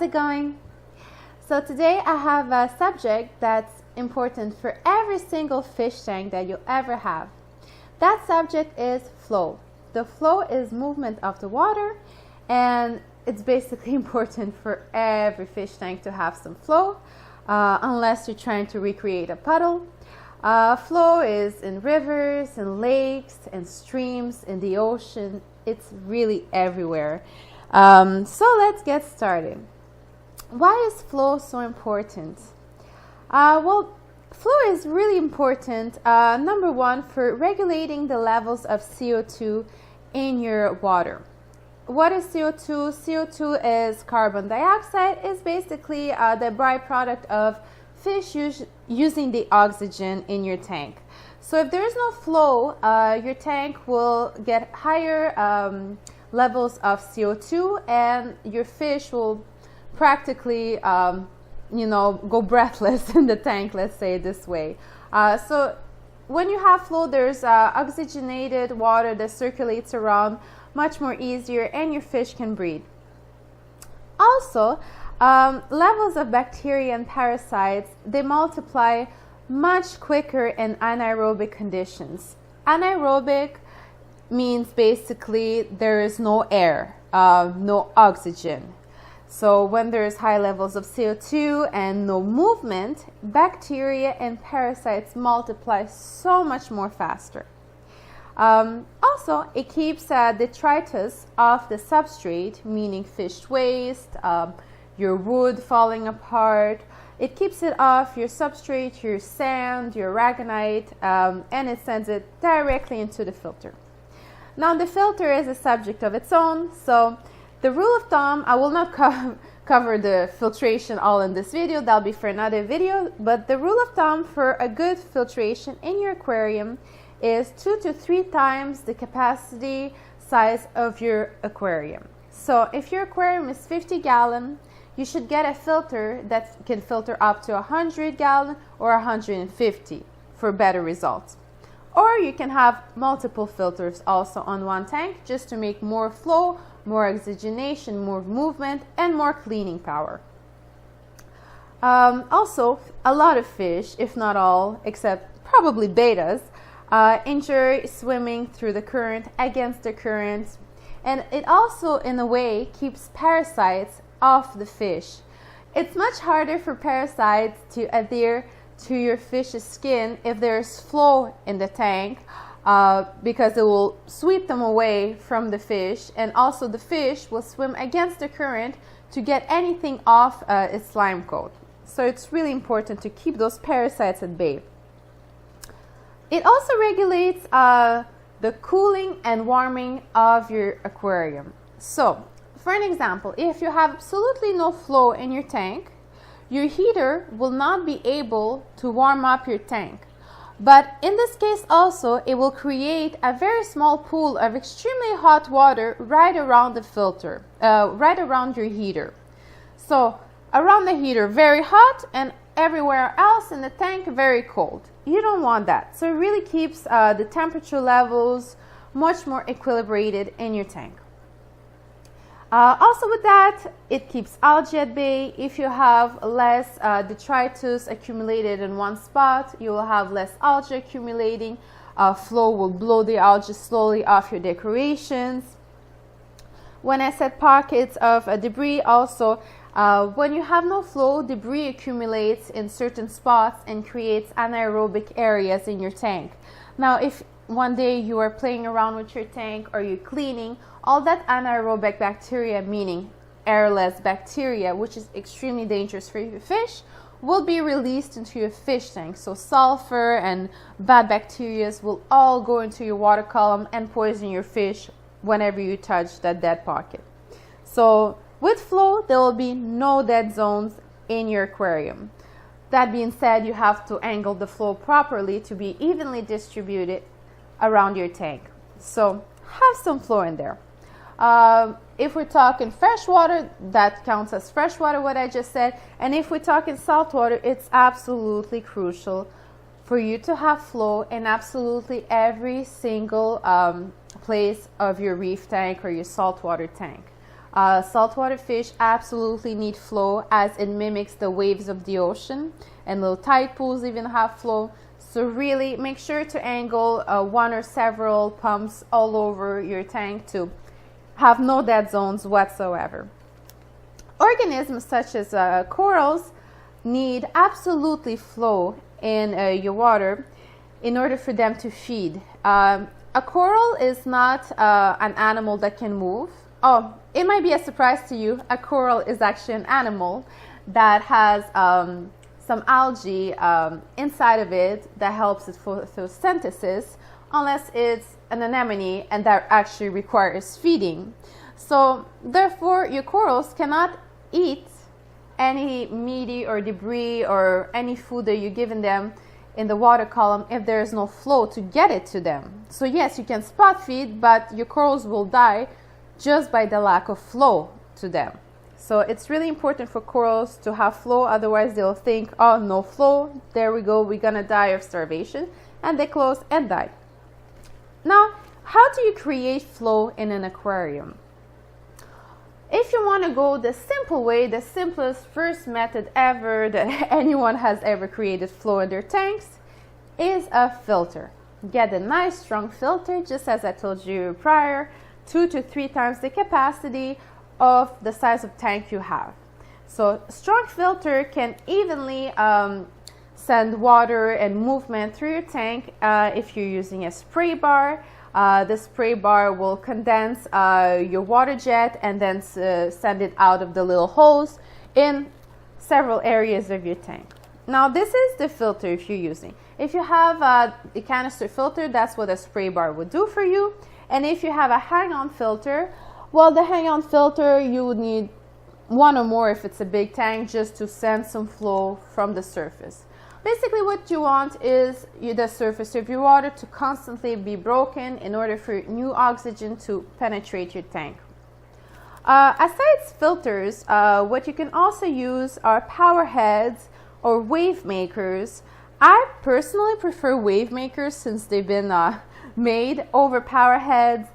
how's it going? So today I have a subject that's important for every single fish tank that you'll ever have. That subject is flow. The flow is movement of the water, and it's basically important for every fish tank to have some flow, unless you're trying to recreate a puddle. Flow is in rivers, in lakes, and streams, in the ocean. It's really everywhere. So let's get started. Why is flow so important? Well, flow is really important, number one, for regulating the levels of CO2 in your water. What is CO2? CO2 is carbon dioxide. It's basically the byproduct of fish using the oxygen in your tank. So if there is no flow, your tank will get higher levels of CO2, and your fish will practically, go breathless in the tank, let's say it this way. So when you have flow, there's oxygenated water that circulates around much more easier, and your fish can breathe. Also, levels of bacteria and parasites, they multiply much quicker in anaerobic conditions. Anaerobic means basically there is no air, no oxygen. So when there's high levels of CO2 and no movement, bacteria and parasites multiply so much more faster. Also, it keeps detritus off the substrate, meaning fish waste, your wood falling apart. It keeps it off your substrate, your sand, your aragonite, and it sends it directly into the filter. Now, the filter is a subject of its own, so the rule of thumb, I will not cover the filtration all in this video, that'll be for another video, but the rule of thumb for a good filtration in your aquarium is 2 to 3 times the capacity size of your aquarium. So if your aquarium is 50 gallon, you should get a filter that can filter up to 100 gallon or 150 for better results. Or you can have multiple filters also on one tank just to make more flow, more oxygenation, more movement, and more cleaning power. Also, a lot of fish, if not all, except probably betas, enjoy swimming through the current, against the current, and it also, in a way, keeps parasites off the fish. It's much harder for parasites to adhere to your fish's skin if there's flow in the tank, because it will sweep them away from the fish, and also the fish will swim against the current to get anything off its slime coat. So it's really important to keep those parasites at bay. It also regulates the cooling and warming of your aquarium. So, for an example, if you have absolutely no flow in your tank, your heater will not be able to warm up your tank. But in this case also, it will create a very small pool of extremely hot water right around the filter, right around your heater. So around the heater, very hot, and everywhere else in the tank, very cold. You don't want that. So it really keeps the temperature levels much more equilibrated in your tank. Also with that, it keeps algae at bay. If you have less detritus accumulated in one spot, you will have less algae accumulating. Flow will blow the algae slowly off your decorations. When I said pockets of debris, also, when you have no flow, debris accumulates in certain spots and creates anaerobic areas in your tank. Now, if one day you are playing around with your tank or you're cleaning, all that anaerobic bacteria, meaning airless bacteria, which is extremely dangerous for your fish, will be released into your fish tank. So sulfur and bad bacteria will all go into your water column and poison your fish whenever you touch that dead pocket. So with flow, there will be no dead zones in your aquarium. That being said, you have to angle the flow properly to be evenly distributed around your tank. So have some flow in there. If we're talking freshwater, that counts as freshwater, what I just said. And if we're talking saltwater, it's absolutely crucial for you to have flow in absolutely every single place of your reef tank or your saltwater tank. Saltwater fish absolutely need flow, as it mimics the waves of the ocean, and little tide pools even have flow. So really make sure to angle one or several pumps all over your tank to have no dead zones whatsoever. Organisms such as corals need absolutely flow in your water in order for them to feed. A coral is not an animal that can move. Oh, it might be a surprise to you. A coral is actually an animal that has some algae inside of it that helps it for photosynthesis, unless it's an anemone and that actually requires feeding. So therefore, your corals cannot eat any meaty or debris or any food that you're giving them in the water column if there is no flow to get it to them. So yes, you can spot feed, but your corals will die just by the lack of flow to them. So it's really important for corals to have flow, otherwise they'll think, oh, no flow, there we go, we're gonna die of starvation, and they close and die. Now, how do you create flow in an aquarium? If you want to go the simple way, the simplest first method ever that anyone has ever created flow in their tanks is a filter. Get a nice strong filter, just as I told you prior, 2 to 3 times the capacity of the size of tank you have. So strong filter can evenly send water and movement through your tank. If you're using a spray bar, the spray bar will condense your water jet and then send it out of the little holes in several areas of your tank. Now this is the filter if you're using. If you have a canister filter, that's what a spray bar would do for you. And if you have a hang-on filter, well, the hang-on filter, you would need 1 or more if it's a big tank, just to send some flow from the surface. Basically what you want is the surface of your water to constantly be broken in order for new oxygen to penetrate your tank. Aside filters, what you can also use are power heads or wave makers. I personally prefer wave makers since they've been made over power heads,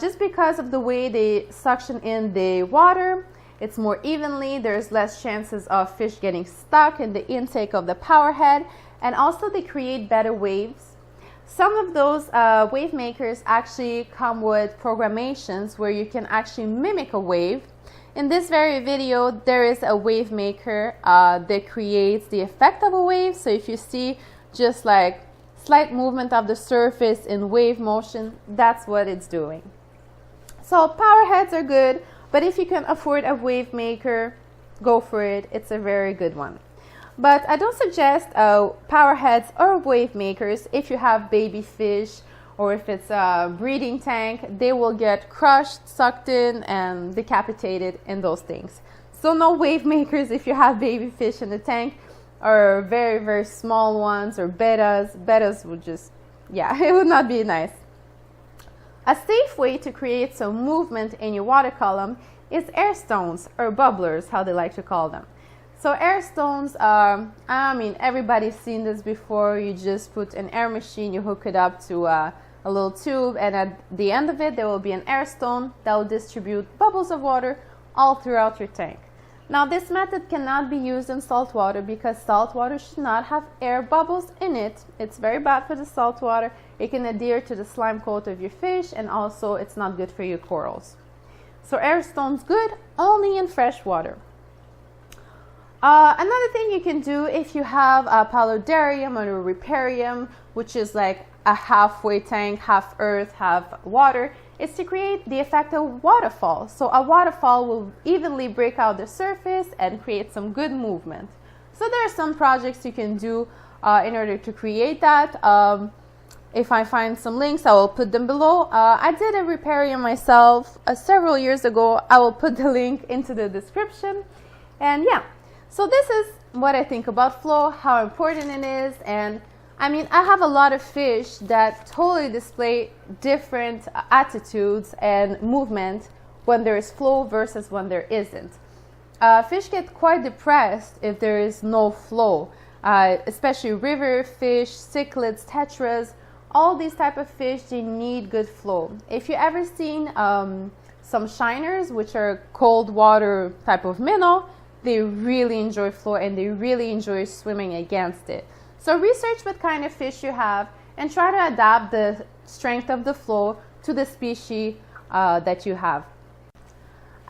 just because of the way they suction in the water. It's more evenly, there's less chances of fish getting stuck in the intake of the power head, and also they create better waves. Some of those wave makers actually come with programations where you can actually mimic a wave. In this very video, there is a wave maker that creates the effect of a wave. So if you see just like slight movement of the surface in wave motion, that's what it's doing. So power heads are good, but if you can afford a wave maker, go for it. It's a very good one. But I don't suggest power heads or wave makers if you have baby fish, or if it's a breeding tank. They will get crushed, sucked in, and decapitated in those things. So no wave makers if you have baby fish in the tank, or very, very small ones, or bettas. Bettas would just, yeah, it would not be nice. A safe way to create some movement in your water column is air stones, or bubblers, how they like to call them. So air stones, I mean, everybody's seen this before. You just put an air machine, you hook it up to a little tube, and at the end of it, there will be an air stone that will distribute bubbles of water all throughout your tank. Now, this method cannot be used in salt water because salt water should not have air bubbles in it. It's very bad for the salt water. It can adhere to the slime coat of your fish, and also it's not good for your corals. So air stones good only in fresh water. Another thing you can do if you have a paludarium or a riparium, which is like a halfway tank, half earth, half water, is to create the effect of waterfall. So a waterfall will evenly break out the surface and create some good movement. So there are some projects you can do in order to create that. If I find some links, I will put them below. I did a riparium myself several years ago. I will put the link into the description. And yeah, so this is what I think about flow, how important it is. And I mean, I have a lot of fish that totally display different attitudes and movement when there is flow versus when there isn't. Fish get quite depressed if there is no flow, especially river fish, cichlids, tetras. All these type of fish, they need good flow. If you ever seen some shiners, which are cold water type of minnow, they really enjoy flow and they really enjoy swimming against it. So research what kind of fish you have and try to adapt the strength of the flow to the species that you have.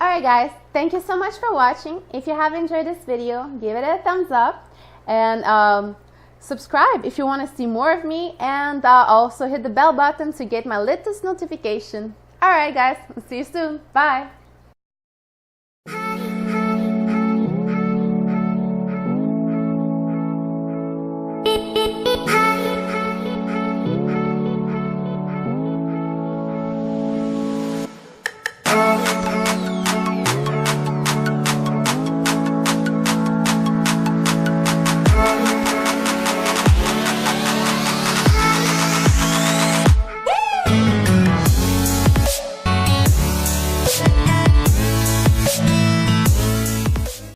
Alright guys, thank you so much for watching. If you have enjoyed this video, give it a thumbs up and subscribe if you want to see more of me, and also hit the bell button to get my latest notification. Alright guys, see you soon. Bye!